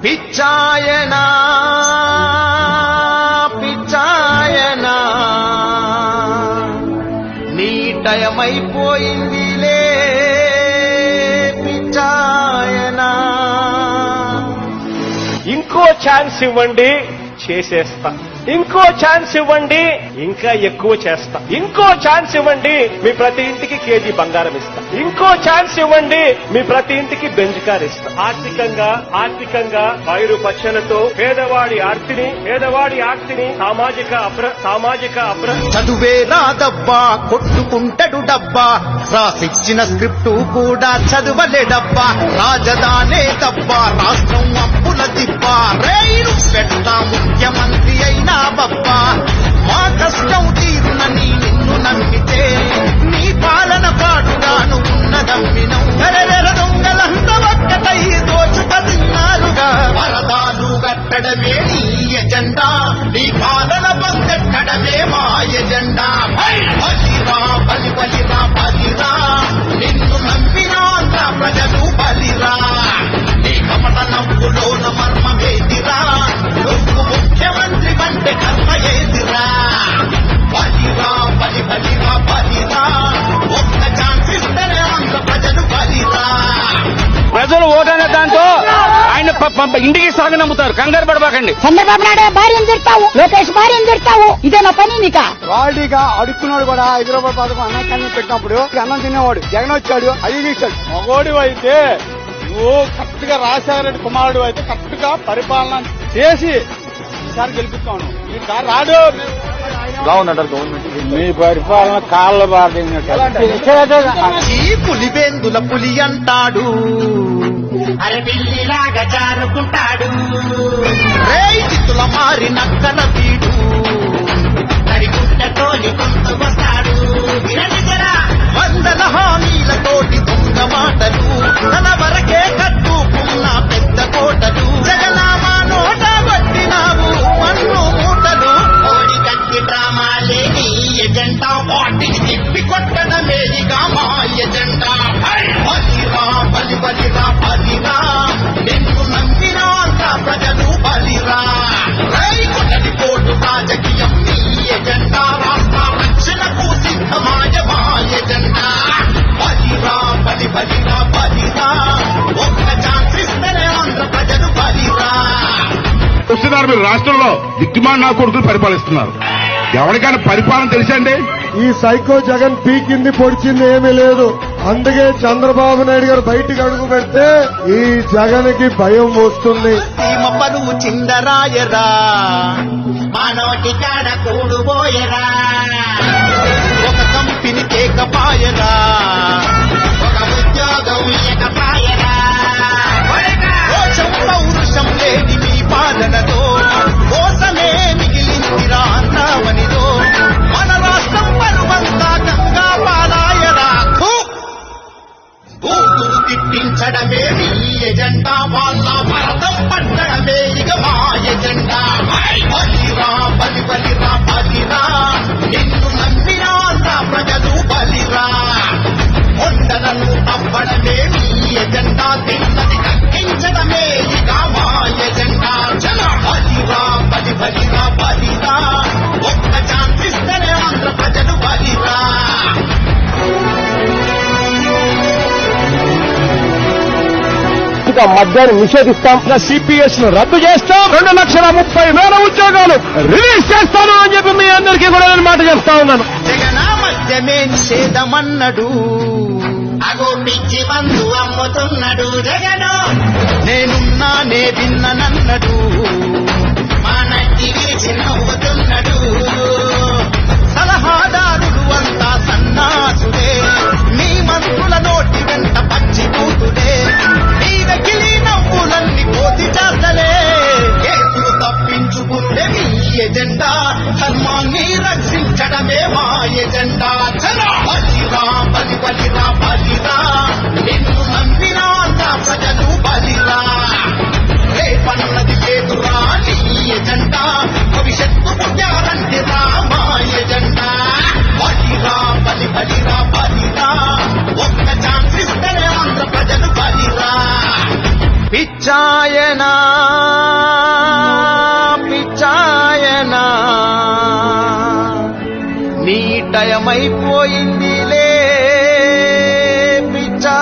పిచ్చాయనా పిచ్చాయనా నీ టయమైపోయిందిలే పిచ్చాయనా. ఇంకో ఛాన్స్ ఇవ్వండి చేసేస్తా, ఇంకో ఛాన్స్ ఇవ్వండి ఇంకా ఎక్కువ చేస్తా, ఇంకో ఛాన్స్ ఇవ్వండి మీ ప్రతి ఇంటికి కేజీ బంగారం ఇస్తా, ఇంకో ఛాన్స్ ఇవ్వండి మీ ప్రతి ఇంటికి బెంజ్ కార్ ఇస్తా. ఆర్థికంగా పైరు పచ్చలతో పేదవాడి ఆర్తిని సామాజిక చదువే రాదబ్బా కొట్టుకుంటడు డబ్బా, రాసిచ్చిన స్క్రిప్టు కూడా చదువలే డబ్బా, రాజధానే తప్పా రాష్ట్రం అప్పుల దిబ్బా, రైలు పెట్టా ముఖ్యమంత్రి అయినా బబ్బా, మా కష్టం తీరునని నిన్ను నమ్మితే నీ పాలన పాటుగాను ఉన్నదమ్మినం. దొంగలంతా ఒక్కటై దోచుకతిన్నారుగా, వరదాలు కట్టడమే నీ ఎజెండా, నీ పాలన బందెట్టడమే మా ఎజెండా. బలిరా నిన్ను నమ్మినా ప్రజలు బలిరా, నీ కమట నవ్వులోన మర్మమేదిరా, నువ్వు ముఖ్యమంత్రి కంటే కర్మ ఏదిరా. బలిరా ఒక్క ఛాన్స్ ఇస్తేనే అంత ప్రజలు బలిరా. ప్రజలు ఓటనే దాంతో ఆయన ఇంటికి సాగు నమ్ముతారు, కంగారు పడబాకండి. చంద్రబాబు నాయుడు భార్యను తిడతావు, లోకేష్ భార్యను తిడతావు, ఇదేనా పని నీకా? వాడిగా అడుక్కున్నాడు కూడా 5 రూపాయల పథకం అన్నం కన్నం పెట్టినప్పుడు అన్నం తినేవాడు, జగన్ వచ్చాడు అది తీశాడు. మగోడి అయితే నువ్వు కరెక్ట్ గా రాజశేఖర కుమారుడు అయితే కరెక్ట్ గా పరిపాలన చేసి ఈసారి గెలిపిస్తాను. మీరు రాడు మీ పరిపాలన కాళ్ళ పులివేందుల పులి అంటాడు, అరపిల్లిలాగా జారుకుంటాడు, రైతుల మారి నక్కల వీడు, నరిగుంటతోని కొంతకొస్తాడు. వందల హామీలతోటి దొంగ మాటలు, తన వరకే కట్టుకున్న పెద్ద కోటలు, జగనామా నోట పట్టినావు మన్ను మూటలు. ఓడి కట్టి డ్రామాలే నీ ఎజెండా, వాటిని తిప్పి కొట్టడమేదిగా మా ఎజెండా. బలిరా నిన్ను నమ్మినా ప్రజలు బలిరా, రైతులని పోటు రాజకీయం నీ ఎజెండా, రాష్ట్ర రక్షణకు సిద్ధమాయ మా ఎజెండా. బలిరా ఒక్క ఛాన్స్ ఇస్తేనే ఆంధ్ర ప్రజలు బలిరా. వస్తున్నారు మీరు రాష్ట్రంలో దిక్కుమాలిన నా కొడుకులు పరిపాలిస్తున్నారు, ఎవరికైనా పరిపాలన తెలుసండి? ఈ సైకో జగన్ పీకింది పొడిచింది ఏమీ లేదు. అందుకే చంద్రబాబు నాయుడు గారు బయటికి అడుగు పెడితే ఈ జగన్ కి భయం వస్తుంది. సీమ పరువు చిందరాయరా, మా నోటి కాడ కూడుబోయరా, ఒక కంపెనీ కేకపాయరా, ఒక ఉద్యోగం ఇకపాయరా. రోషం పౌరుషం లేని మీ పాలనలో కోసమే మిగిలిందిరా అన్నామనిలో, మన రాష్ట్రం పరువంతా గంగా పాలాయరా. కూతురు తిట్టించడమే మీ ఎజెండా, వాళ్ళ భరతం పట్టడమే ఇక మా ఎజెండా. బలిరా నిన్ను నమ్మినా ప్రజలు బలిరా, కొండలను తప్పడమే మీ ఎజెండా, తిన్నది కక్కించడమే ఇక మా ఎజెండా. బలిరా ఒక్క ఛాన్స్ ఇస్తేనే ఆంధ్ర ప్రజలు బలిరా. మద్యాన్ని నిషేధిస్తాం, సిపిఎస్ ను రద్దు చేస్తాం, 2,30,000 ఉద్యోగాలు రిలీజ్ చేస్తాను అని చెప్పి మీ అందరికీ కూడా నేను మాట చేస్తా ఉన్నాను. జగనా మద్యమే నిషేధమన్నడు, అగో పిచ్చి బంధు అమ్ముతున్నాడు జగను, నేనున్నానే విన్ననన్నడు, మా నట్టి వీచి నవ్వుతున్నాడు. సలహాదారుడు అంతా సన్నాసుడే, మీ మంత్రుల నోటి వెంట పచ్చి కూతుడే, మీ వెకిలి నవ్వులన్నీ కోతి చేస్తలే. కేసులు తప్పించుకుంటే మీ ఎజెండా, ధర్మాన్ని రక్షించడమే మా ఎజెండా. బలిరా నిన్ను నమ్మినా ప్రజలు బలిరా, రేపన్నది లేదురా నీ ఎజెండా, భవిష్యత్తు గ్యారంటీరా మా ఎజెండా. బలిరా ఒక్క ఛాన్స్ ఇస్తేనే ఆంధ్ర ప్రజలు బలిరా. పిచ్చాయనా నాయనా నీ టయమైపోయిందిలే పిచ్చా